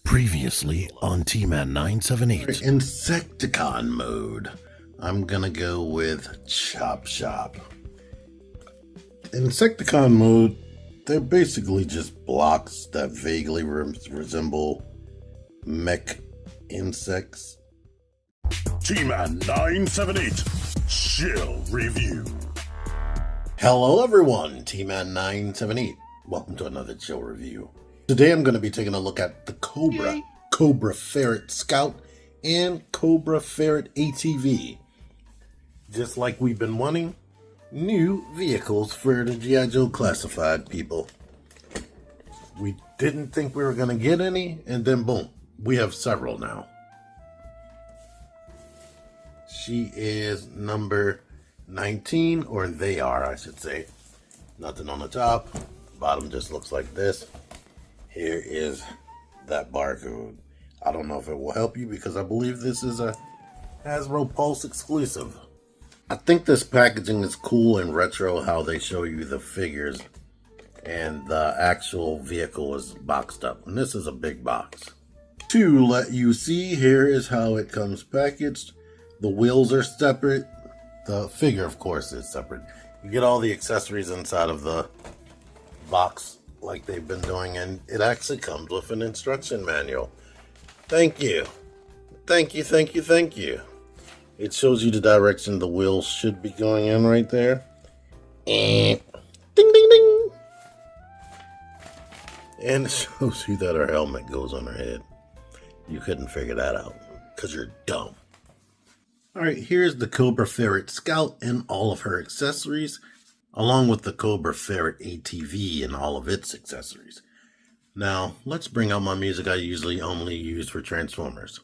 Previously on T-Man 978. Insecticon mode. I'm gonna go with Chop Shop. Insecticon mode, they're basically just blocks that vaguely resemble mech insects. T-Man 978 Chill Review. Hello everyone, T-Man 978. Welcome to another Chill Review. Today I'm going to be taking a look at the Cobra, Cobra Ferret Scout, and Cobra Ferret ATV. Just like we've been wanting, new vehicles for the GIJOE classified people. We didn't think we were going to get any, and then boom, we have several now. She is number 19, or they are, I should say. Nothing on the top. Bottom just looks like this. Here is that barcode. I don't know if it will help you because I believe this is a Hasbro Pulse exclusive. I think this packaging is cool and retro, how they show you the figures and the actual vehicle is boxed up. And this is a big box. To let you see, here is how it comes packaged. The wheels are separate. The figure, of course, is separate. You get all the accessories inside of the box like they've been doing, and it actually comes with an instruction manual. Thank you. Thank you, thank you, thank you. It shows you the direction the wheels should be going in right there. And ding, ding, ding. And it shows you that her helmet goes on her head. You couldn't figure that out because you're dumb. Alright, here's the Cobra Ferret Scout and all of her accessories, along with the Cobra Ferret ATV and all of its accessories. Now, let's bring out my music I usually only use for Transformers.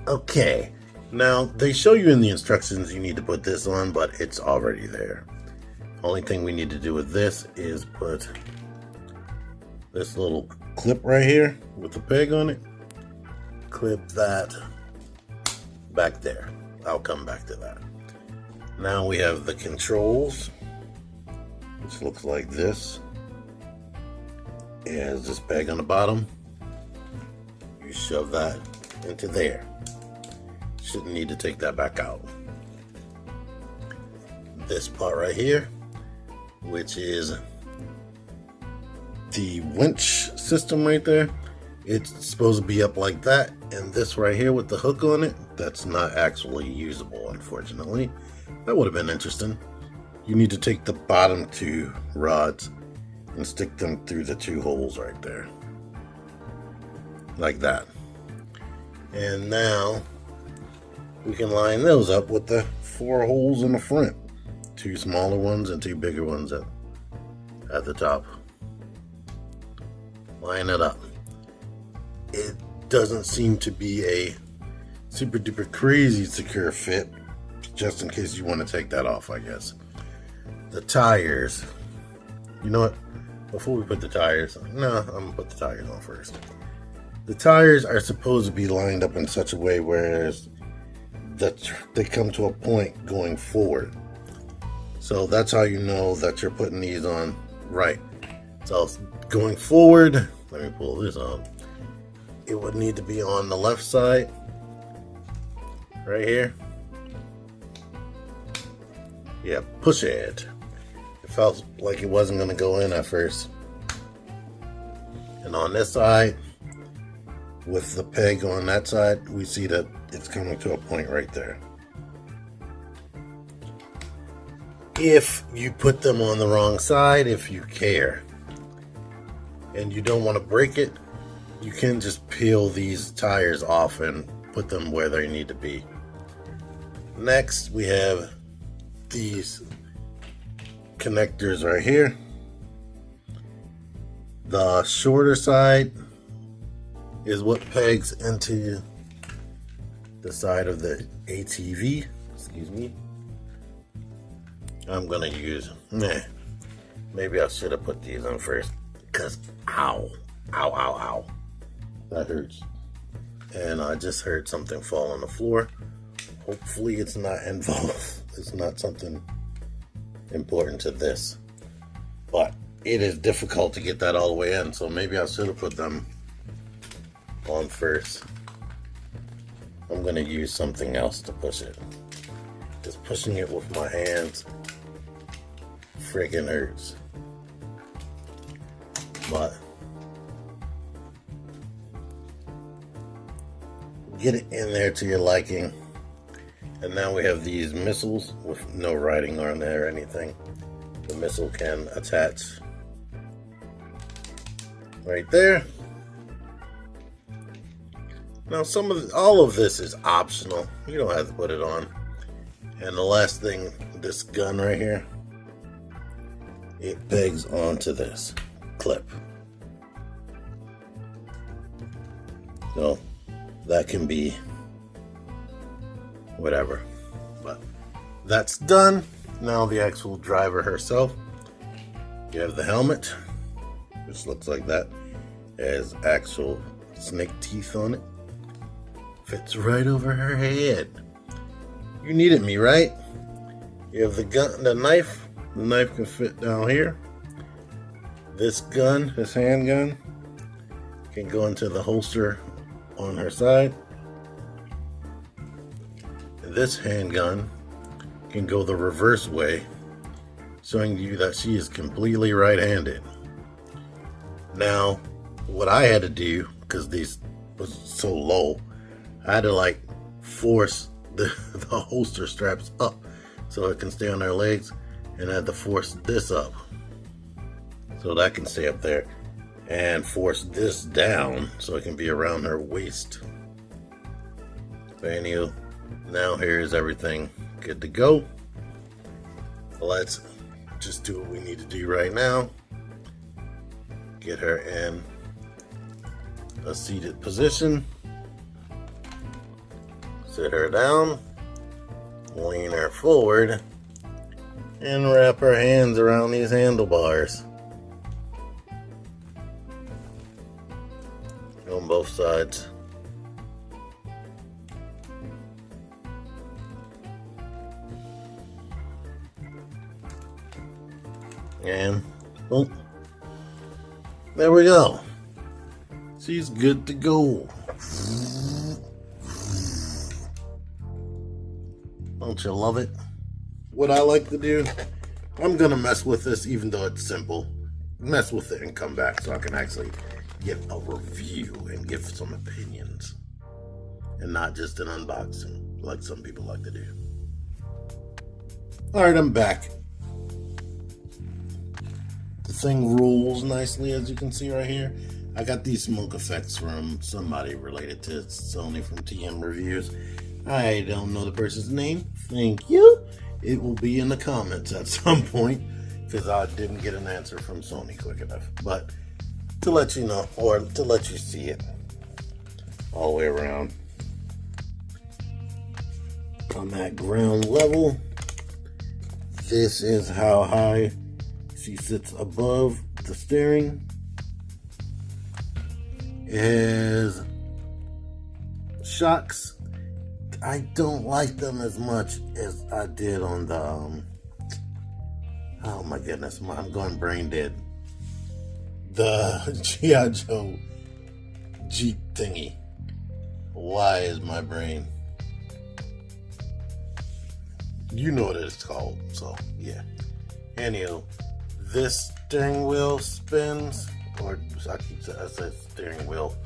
Okay, now they show you in the instructions you need to put this on, but it's already there. Only thing we need to do with this is put this little clip right here with the peg on it. Clip that back there. I'll come back to that. Now we have the controls, which looks like this. It has this peg on the bottom. You shove that into there. Shouldn't need to take that back out. This part right here, which is the winch system right there, it's supposed to be up like that. And this right here with the hook on it, that's not actually usable, unfortunately. That would have been interesting. You need to take the bottom two rods and stick them through the two holes right there. Like that. And now we can line those up with the 4 holes in the front. 2 smaller ones and 2 bigger ones at the top. Line it up. It doesn't seem to be a super duper crazy secure fit, just in case you want to take that off, I guess. The tires. You know what? Before we put the tires on, no, I'm going to put the tires on first. The tires are supposed to be lined up in such a way where they come to a point going forward. So that's how you know that you're putting these on right. So going forward, let me pull this on. It would need to be on the left side, right here. Yeah, push it. It felt like it wasn't going to go in at first. And on this side, with the peg on that side, we see that it's coming to a point right there. If you put them on the wrong side, if you care, and you don't want to break it, you can just peel these tires off and put them where they need to be. Next, we have these connectors right here. The shorter side is what pegs into the side of the ATV. Excuse me. I'm gonna use, maybe I should have put these on first, because ow, ow, ow, ow. That hurts. And I just heard something fall on the floor. Hopefully it's not involved. It's not something important to this. But it is difficult to get that all the way in, so maybe I should have put them on first. I'm gonna use something else to push it. Just pushing it with my hands freaking hurts. But get it in there to your liking. And now we have these missiles with no writing on there or anything. The missile can attach right there. Now all of this is optional. You don't have to put it on. And the last thing, this gun right here, it pegs onto this clip. So that can be whatever. But that's done. Now the actual driver herself. You have the helmet, which looks like that. It has actual snake teeth on it. Fits right over her head. You needed me, right? You have the gun, the knife. The knife can fit down here. This gun, this handgun, can go into the holster on her side. And this handgun can go the reverse way, showing you that she is completely right-handed. Now, what I had to do, because these was so low, I had to like force the holster straps up so it can stay on her legs, and I had to force this up so that can stay up there, and force this down so it can be around her waist. So anywho, now here's everything good to go. Let's just do what we need to do right now. Get her in a seated position. Sit her down, lean her forward, and wrap her hands around these handlebars on both sides. And boom, there we go. She's good to go. Don't you love it? What I like to do, I'm gonna mess with this even though it's simple. Mess with it and come back so I can actually give a review and give some opinions. And not just an unboxing like some people like to do. Alright, I'm back. The thing rolls nicely, as you can see right here. I got these smoke effects from somebody related to Sony from TM Reviews. I don't know the person's name. Thank you. It will be in the comments at some point because I didn't get an answer from Sony quick enough. But to let you know, or to let you see it all the way around. On that ground level, this is how high she sits above the steering. It has shocks. I don't like them as much as I did on the, oh my goodness, I'm going brain dead. The GIJOE Jeep thingy. Why is my brain? You know what it's called, so yeah. Anywho, this steering wheel spins, or I said steering wheel.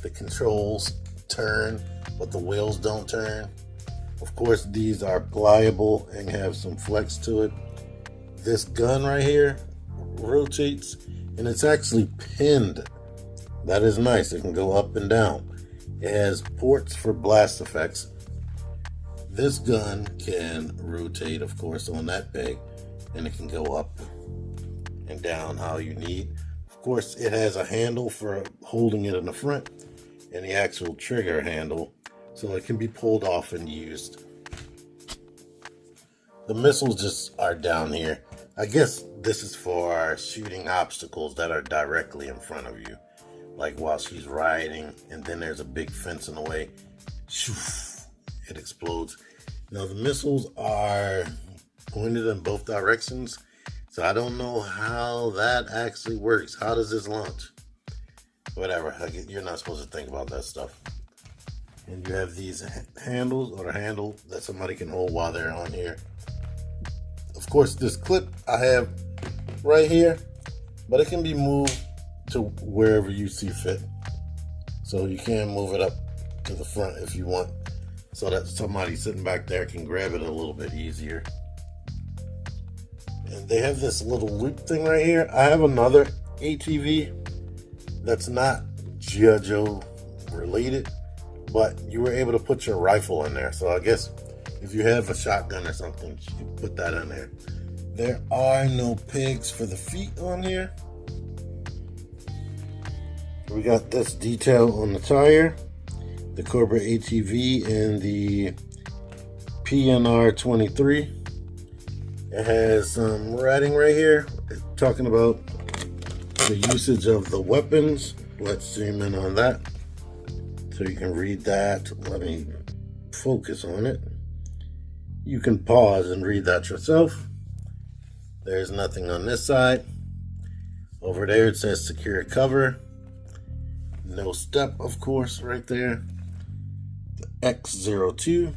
The controls turn, but the wheels don't turn. Of course, these are pliable and have some flex to it. This gun right here rotates, and it's actually pinned. That is nice. It can go up and down. It has ports for blast effects. This gun can rotate, of course, on that peg, and it can go up and down how you need. Of course, it has a handle for holding it in the front, and the actual trigger handle, so it can be pulled off and used. The missiles just are down here. I guess this is for shooting obstacles that are directly in front of you, like while she's riding, and then there's a big fence in the way. It explodes. Now the missiles are pointed in both directions, so I don't know how that actually works. How does this launch? whatever. You're not supposed to think about that stuff. And you have these handles, or a handle that somebody can hold while they're on here. Of course, this clip I have right here, but it can be moved to wherever you see fit. So you can move it up to the front if you want, so that somebody sitting back there can grab it a little bit easier. And they have this little loop thing right here. I have another ATV that's not GIJOE related, but you were able to put your rifle in there. So I guess if you have a shotgun or something, you can put that in there. There are no pegs for the feet on here. We got this detail on the tire, the Cobra ATV and the PNR 23. It has some writing right here talking about the usage of the weapons. Let's zoom in on that so you can read that. Let me focus on it. You can pause and read that yourself. There's nothing on this side. Over there it says secure cover. No step, of course, right there. The X02.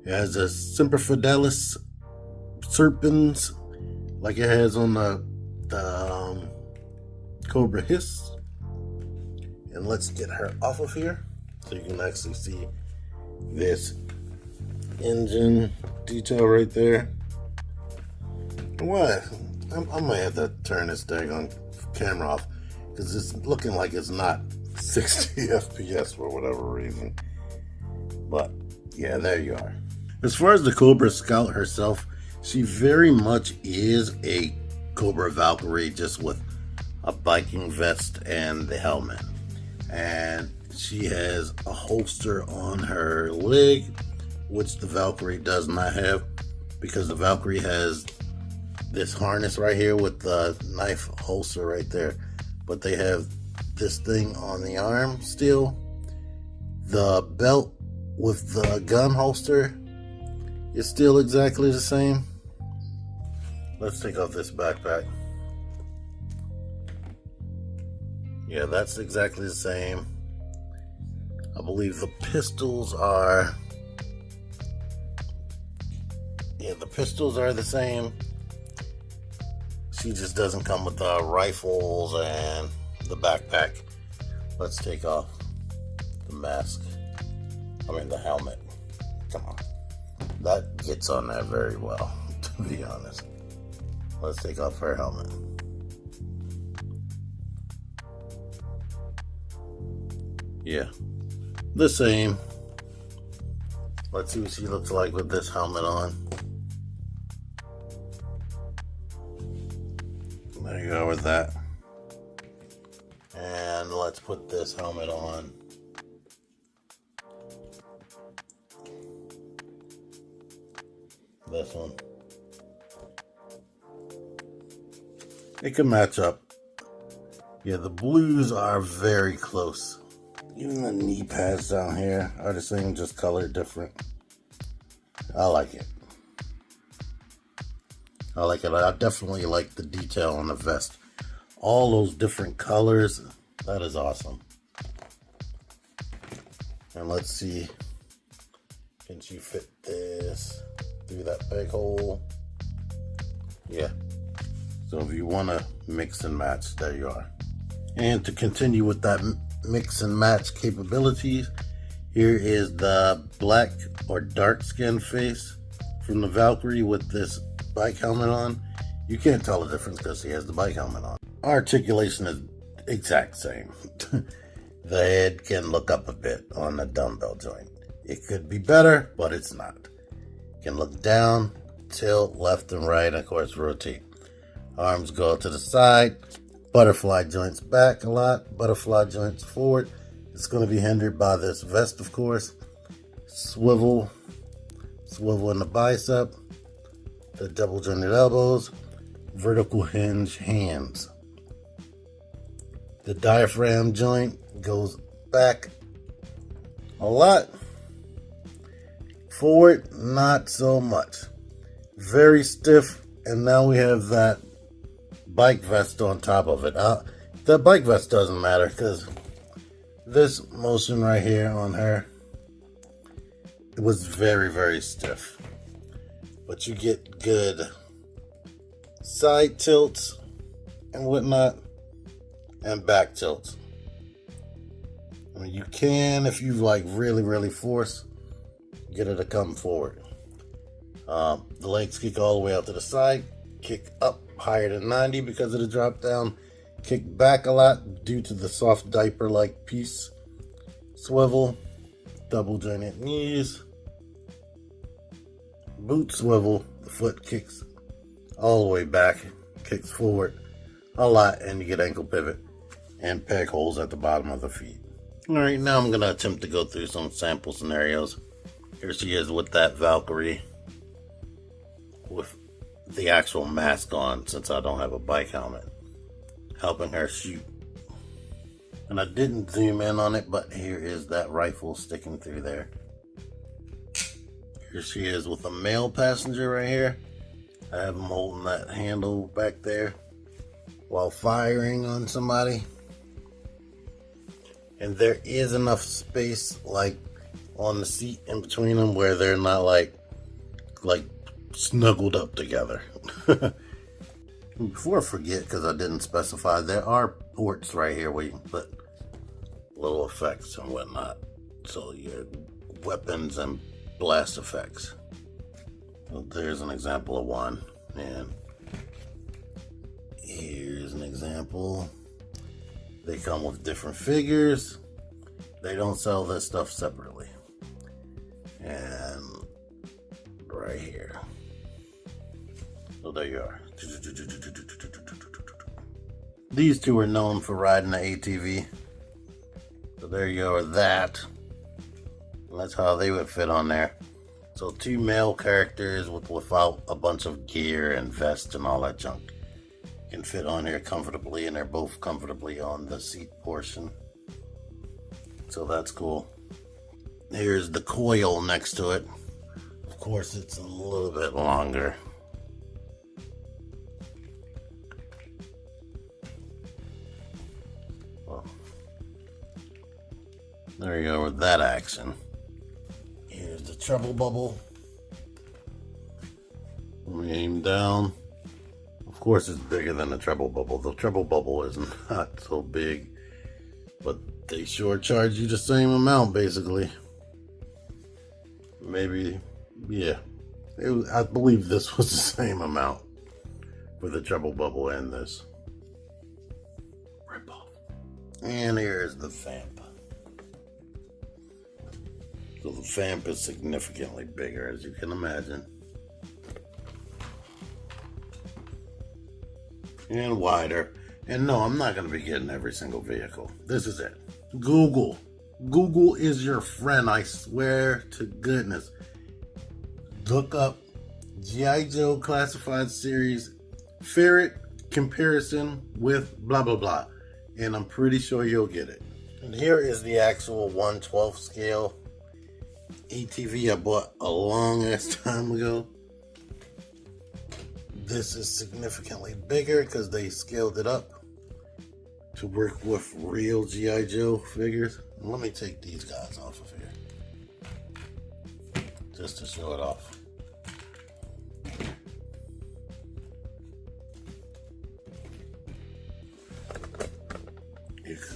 It has a Semper Fidelis Serpens, like it has on the Cobra Hiss. And let's get her off of here so you can actually see this engine detail right there. What? I might have to turn this daggone camera off because it's looking like it's not 60 FPS for whatever reason. But yeah, there you are. As far as the Cobra Scout herself, she very much is a Cobra Valkyrie, just with a biking vest and the helmet. And she has a holster on her leg, which the Valkyrie does not have, because the Valkyrie has this harness right here with the knife holster right there. But they have this thing on the arm still. The belt with the gun holster is still exactly the same. Let's take off this backpack. Yeah, that's exactly the same. I believe the pistols are... yeah, the pistols are the same. She just doesn't come with the rifles and the backpack. Let's take off the mask. I mean the helmet. Come on. That gets on there very well, to be honest. Let's take off her helmet. Yeah, the same. Let's see what she looks like with this helmet on. There you go with that. And let's put this helmet on. This one. It can match up. Yeah, the blues are very close. Even the knee pads down here are the same, just colored different. I like it. I like it. I definitely like the detail on the vest. All those different colors. That is awesome. And let's see. Can she fit this through that big hole? Yeah. So if you want to mix and match, there you are. And to continue with that mix and match capabilities, here is the black or dark skin face from the Valkyrie with this bike helmet on. You can't tell the difference because she has the bike helmet on. Articulation is exact same. The head can look up a bit on the dumbbell joint. It could be better, but it's not. It can look down, tilt, left and right, and of course rotate. Arms go to the side. Butterfly joints back a lot. Butterfly joints forward. It's going to be hindered by this vest, of course. Swivel in the bicep. The double jointed elbows. Vertical hinge hands. The diaphragm joint goes back a lot. Forward, not so much. Very stiff and now we have that bike vest on top of it. The bike vest doesn't matter because this motion right here on her, it was very, very stiff. But you get good side tilts and whatnot, and back tilts. I mean, you can, if you like really, really force, get her to come forward. The legs kick all the way out to the side, kick up higher than 90 because of the drop down, kick back a lot due to the soft diaper like piece, swivel, double jointed knees, boot swivel, the foot kicks all the way back, kicks forward a lot, and you get ankle pivot and peg holes at the bottom of the feet. Alright, now I'm going to attempt to go through some sample scenarios. Here she is with that Valkyrie with the actual mask on, since I don't have a bike helmet, helping her shoot. And I didn't zoom in on it, but here is that rifle sticking through there. Here she is with a male passenger right here. I have him holding that handle back there while firing on somebody. And there is enough space like on the seat in between them where they're not like snuggled up together. Before I forget, because I didn't specify, there are ports right here where you can put little effects and whatnot. So your weapons and blast effects. Well, there's an example of one. And here's an example. They come with different figures. They don't sell this stuff separately. And right here. So there you are. These two are known for riding the ATV. So there you are, that. And that's how they would fit on there. So two male characters without a bunch of gear and vest and all that junk can fit on here comfortably, and they're both comfortably on the seat portion. So that's cool. Here's the coil next to it. Of course, it's a little bit longer. Well, there you go with that action. Here's the treble bubble. Let me aim down. Of course, it's bigger than the treble bubble. The treble bubble is not so big, but they sure charge you the same amount, basically. Maybe, yeah. I believe this was the same amount for the treble bubble and this. Rip off. And here's the FAMP. So the FAMP is significantly bigger, as you can imagine. And wider. And no, I'm not going to be getting every single vehicle. This is it. Google. Google is your friend, I swear to goodness. Look up GIJOE Classified Series Ferret comparison with blah blah blah, and I'm pretty sure you'll get it. And here is the actual 1/12 scale ATV I bought a long ass time ago. This is significantly bigger because they scaled it up to work with real G.I. Joe figures. Let me take these guys off of here just to show it off.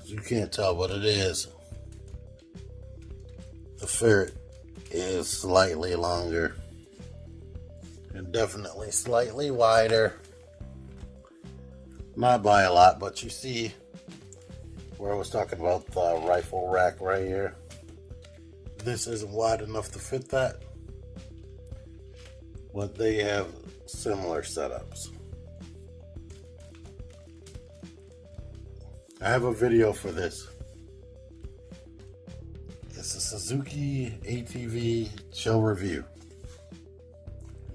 You can't tell what it is. The Ferret is slightly longer and definitely slightly wider. Not by a lot, but you see where I was talking about the rifle rack right here. This isn't wide enough to fit that, but they have similar setups. I have a video for this. It's a Suzuki ATV show review.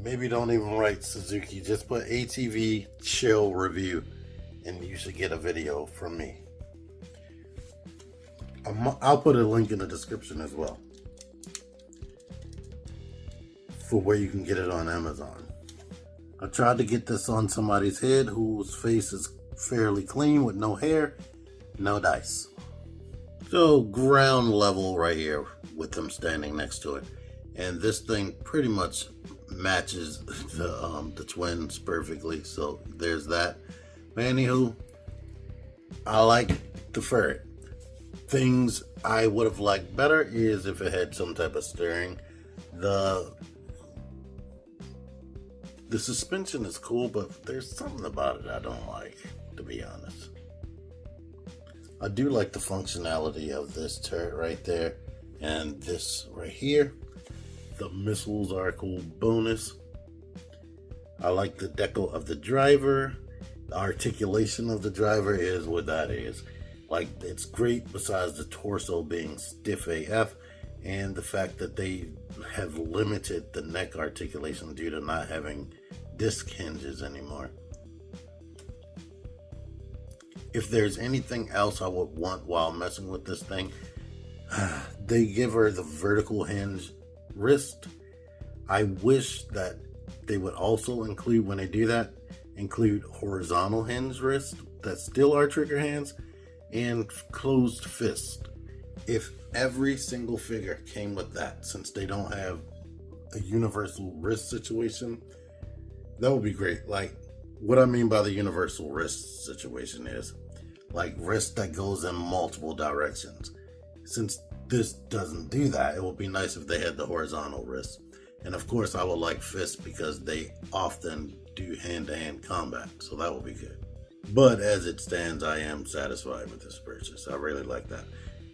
Maybe don't even write Suzuki, just put ATV chill review and you should get a video from me. I'll put a link in the description as well for where you can get it on Amazon. I tried to get this on somebody's head whose face is fairly clean with no hair, no dice. So ground level right here with them standing next to it. And this thing pretty much matches the twins perfectly. So there's that. But anywho, I like the Ferret. Things I would have liked better is if it had some type of steering. The suspension is cool, but there's something about it I don't like, to be honest. I do like the functionality of this turret right there and this right here. The missiles are a cool bonus. I like the decal of the driver. The articulation of the driver is what that is. Like, it's great besides the torso being stiff AF and the fact that they have limited the neck articulation due to not having disc hinges anymore. If there's anything else I would want while messing with this thing, they give her the vertical hinge wrist. I wish that they would also include, when they do that, include horizontal hinge wrist that still are trigger hands and closed fist. If every single figure came with that, since they don't have a universal wrist situation, that would be great. Like, what I mean by the universal wrist situation is like wrist that goes in multiple directions. Since this doesn't do that, it would be nice if they had the horizontal wrist. And of course I would like fists because they often do hand-to-hand combat, so that would be good. But as it stands, I am satisfied with this purchase. I really like that.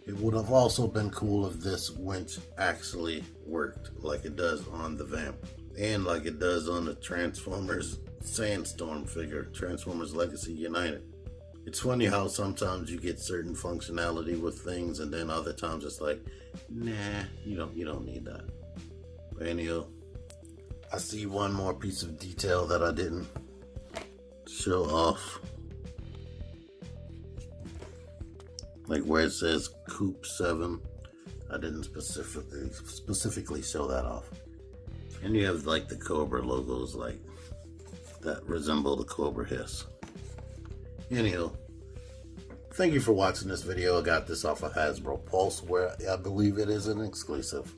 It would have also been cool if this winch actually worked like it does on the Vamp and like it does on the Transformers Sandstorm figure, Transformers Legacy United. It's funny how sometimes you get certain functionality with things and then other times it's like, nah, you don't need that. But anyhow, I see one more piece of detail that I didn't show off. Like where it says Coop 7, I didn't specifically show that off. And you have like the Cobra logos like that resemble the Cobra hiss. Anyhow, thank you for watching this video. I got this off of Hasbro Pulse, where I believe it is an exclusive.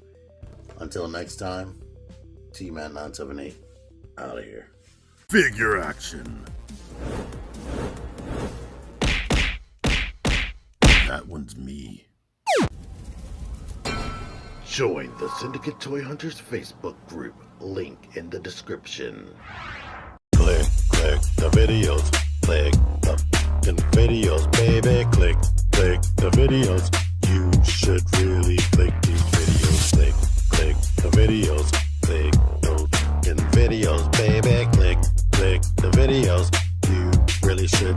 Until next time, T-Man978 out of here. Figure action. That one's me. Join the Syndicate Toy Hunters Facebook group. Link in the description. Click the videos. Click the videos, baby. Click the videos. You should really click these videos. Click the videos. Click those videos, baby. Click the videos. You really should.